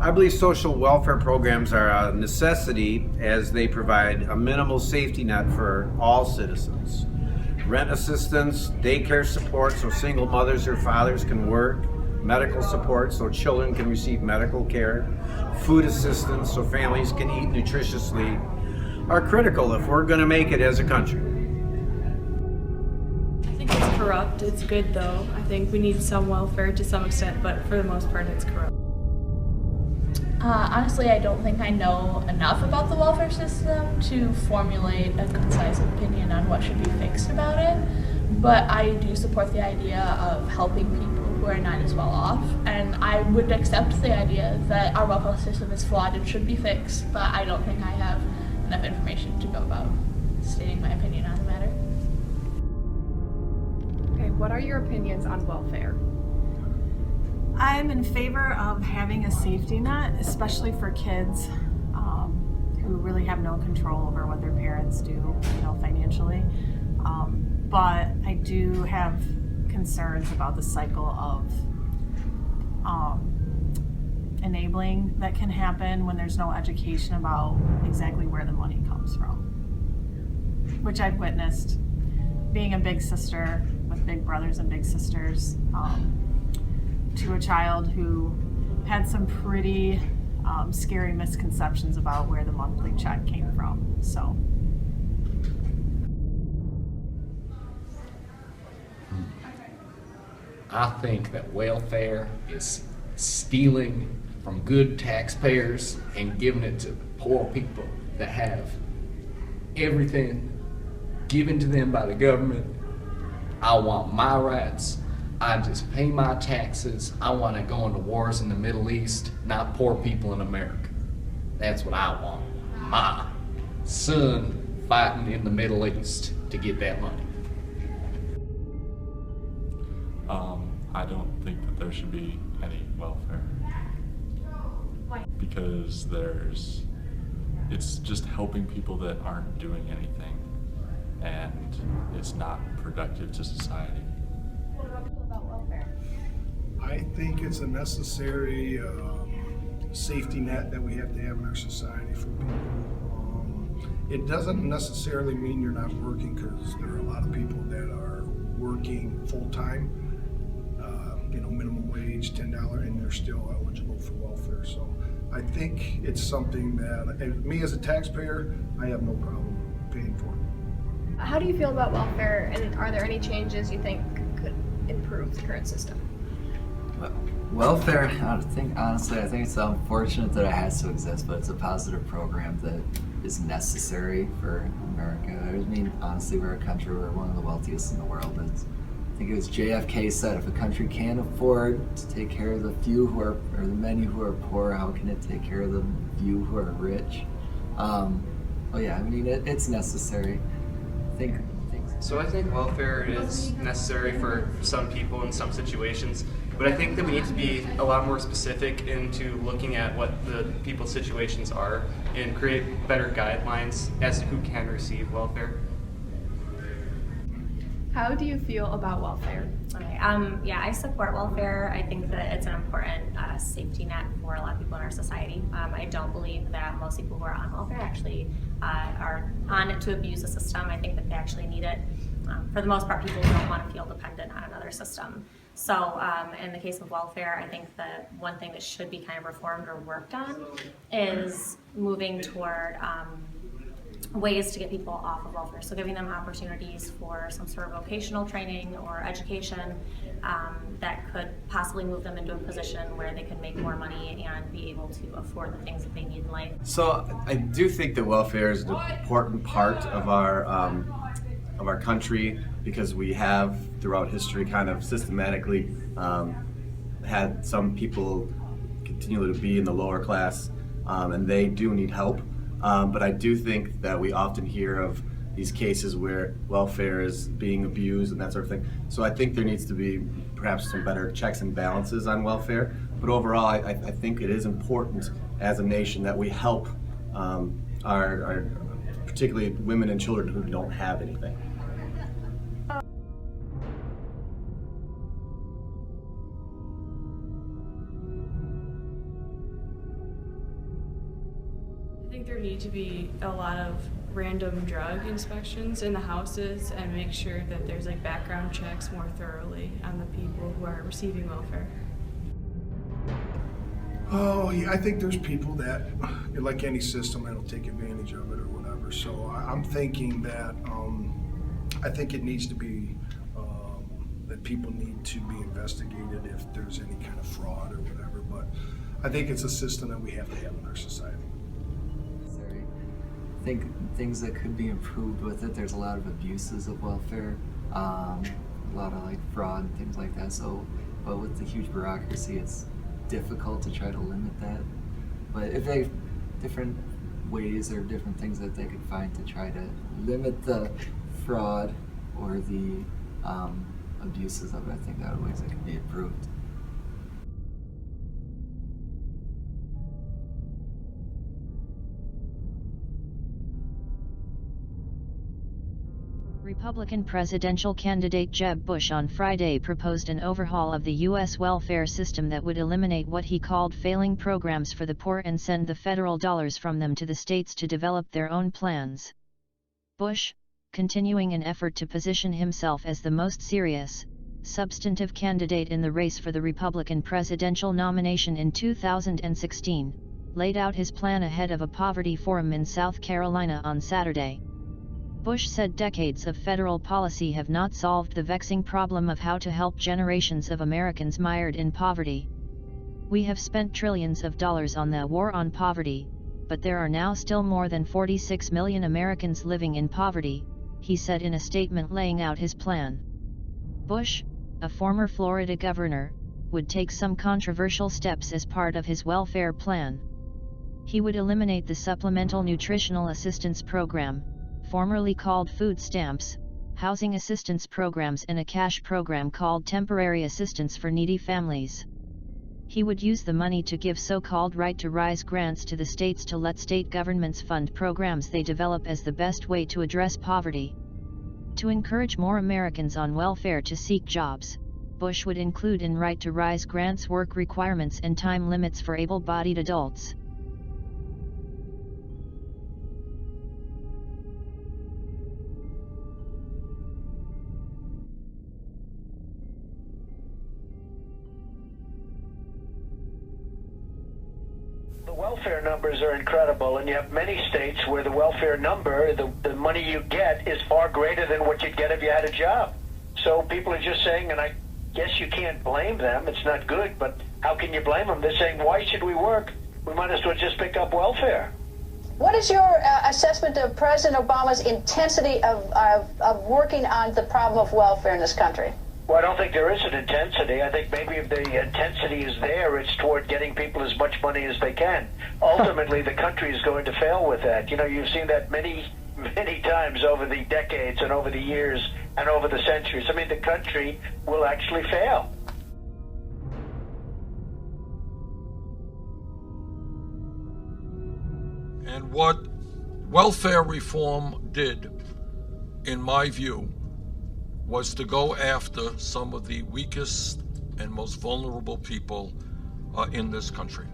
I believe social welfare programs are a necessity as they provide a minimal safety net for all citizens. Rent assistance, daycare support so single mothers or fathers can work, medical support so children can receive medical care, food assistance so families can eat nutritiously are critical if we're going to make it as a country. I think it's corrupt. It's good though. I think we need some welfare to some extent, but for the most part it's corrupt. Honestly, I don't think I know enough about the welfare system to formulate a concise opinion on what should be fixed about it, but I do support the idea of helping people who are not as well off, and I would accept the idea that our welfare system is flawed and should be fixed, but I don't think I have enough information to go about stating my opinion on the matter. Okay, what are your opinions on welfare? I'm in favor of having a safety net, especially for kids who really have no control over what their parents do, financially. But I do have concerns about the cycle of enabling that can happen when there's no education about exactly where the money comes from, which I've witnessed being a big sister with big brothers and big sisters. To a child who had some pretty scary misconceptions about where the monthly check came from. So. I think that welfare is stealing from good taxpayers and giving it to poor people that have everything given to them by the government. I want my rights. I just pay my taxes. I want to go into wars in the Middle East, not poor people in America. That's what I want. My son fighting in the Middle East to get that money. I don't think that there should be any welfare. Why? Because it's just helping people that aren't doing anything, and it's not productive to society. What about people about welfare? I think it's a necessary safety net that we have to have in our society for people. It doesn't necessarily mean you're not working, because there are a lot of people that are working full-time, minimum wage, $10, and they're still eligible for welfare. So I think it's something that, and me as a taxpayer, I have no problem paying for. How do you feel about welfare, and are there any changes you think could improve the current system? Welfare, I think it's unfortunate that it has to exist, but it's a positive program that is necessary for America. I mean, honestly, we're a country, we're one of the wealthiest in the world. I think it was JFK said, if a country can't afford to take care of the few who are, or the many who are poor, how can it take care of the few who are rich? It's necessary. So I think welfare is necessary for some people in some situations, but I think that we need to be a lot more specific into looking at what the people's situations are and create better guidelines as to who can receive welfare. How do you feel about welfare? Okay. I support welfare. I think that it's an important safety net for a lot of people in our society. I don't believe that most people who are on welfare actually are on it to abuse the system. I think that they actually need it. For the most part, people don't want to feel dependent on another system. So in the case of welfare, I think that one thing that should be kind of reformed or worked on is moving toward ways to get people off of welfare. So giving them opportunities for some sort of vocational training or education that could possibly move them into a position where they could make more money and be able to afford the things that they need in life. So I do think that welfare is an important part of our country, because we have throughout history kind of systematically had some people continue to be in the lower class, and they do need help. But I do think that we often hear of these cases where welfare is being abused and that sort of thing. So I think there needs to be perhaps some better checks and balances on welfare. But overall, I think it is important as a nation that we help our particularly women and children who don't have anything. need to be a lot of random drug inspections in the houses and make sure that there's like background checks more thoroughly on the people who are receiving welfare. Oh, yeah, I think there's people that, like any system, that'll take advantage of it or whatever. So I'm thinking that I think it needs to be that people need to be investigated if there's any kind of fraud or whatever. But I think it's a system that we have to have in our society. Sorry. I think things that could be improved with it, there's a lot of abuses of welfare, a lot of like fraud and things like that. So, but with the huge bureaucracy, it's difficult to try to limit that. But if they have different ways or different things that they could find to try to limit the fraud or the abuses of it, I think that are ways that could be improved. Republican presidential candidate Jeb Bush on Friday proposed an overhaul of the U.S. welfare system that would eliminate what he called failing programs for the poor and send the federal dollars from them to the states to develop their own plans. Bush, continuing an effort to position himself as the most serious, substantive candidate in the race for the Republican presidential nomination in 2016, laid out his plan ahead of a poverty forum in South Carolina on Saturday. Bush said decades of federal policy have not solved the vexing problem of how to help generations of Americans mired in poverty. We have spent trillions of dollars on the war on poverty, but there are now still more than 46 million Americans living in poverty, he said in a statement laying out his plan. Bush, a former Florida governor, would take some controversial steps as part of his welfare plan. He would eliminate the Supplemental Nutritional Assistance Program, formerly called food stamps, housing assistance programs and a cash program called temporary assistance for needy families. He would use the money to give so-called Right to Rise grants to the states to let state governments fund programs they develop as the best way to address poverty. To encourage more Americans on welfare to seek jobs, Bush would include in Right to Rise grants work requirements and time limits for able-bodied adults. Welfare numbers are incredible, and you have many states where the welfare number, the money you get, is far greater than what you'd get if you had a job. So people are just saying, and I guess you can't blame them, it's not good, but how can you blame them? They're saying, why should we work? We might as well just pick up welfare. What is your assessment of President Obama's intensity of working on the problem of welfare in this country? Well, I don't think there is an intensity. I think maybe if the intensity is there, it's toward getting people as much money as they can. Ultimately, the country is going to fail with that. You know, you've seen that many times over the decades and over the years and over the centuries. I mean, the country will actually fail. And what welfare reform did, in my view, was to go after some of the weakest and most vulnerable people in this country.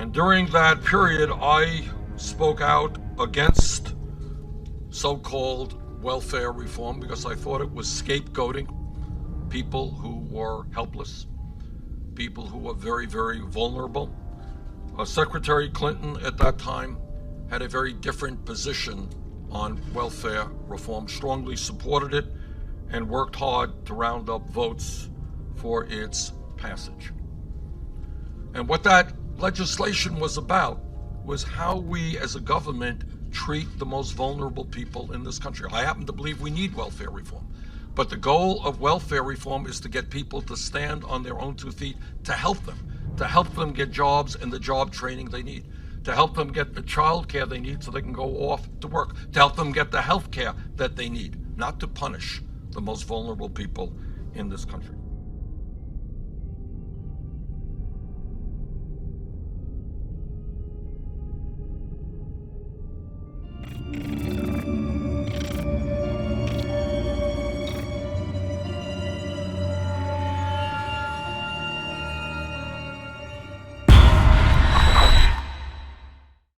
And during that period, I spoke out against so-called welfare reform because I thought it was scapegoating people who were helpless, people who were very, very vulnerable. Secretary Clinton at that time had a very different position on welfare reform, strongly supported it, and worked hard to round up votes for its passage. And what that legislation was about was how we as a government treat the most vulnerable people in this country. I happen to believe we need welfare reform, but the goal of welfare reform is to get people to stand on their own 2 feet, to help them get jobs and the job training they need, to help them get the child care they need so they can go off to work, to help them get the health care that they need, not to punish the most vulnerable people in this country.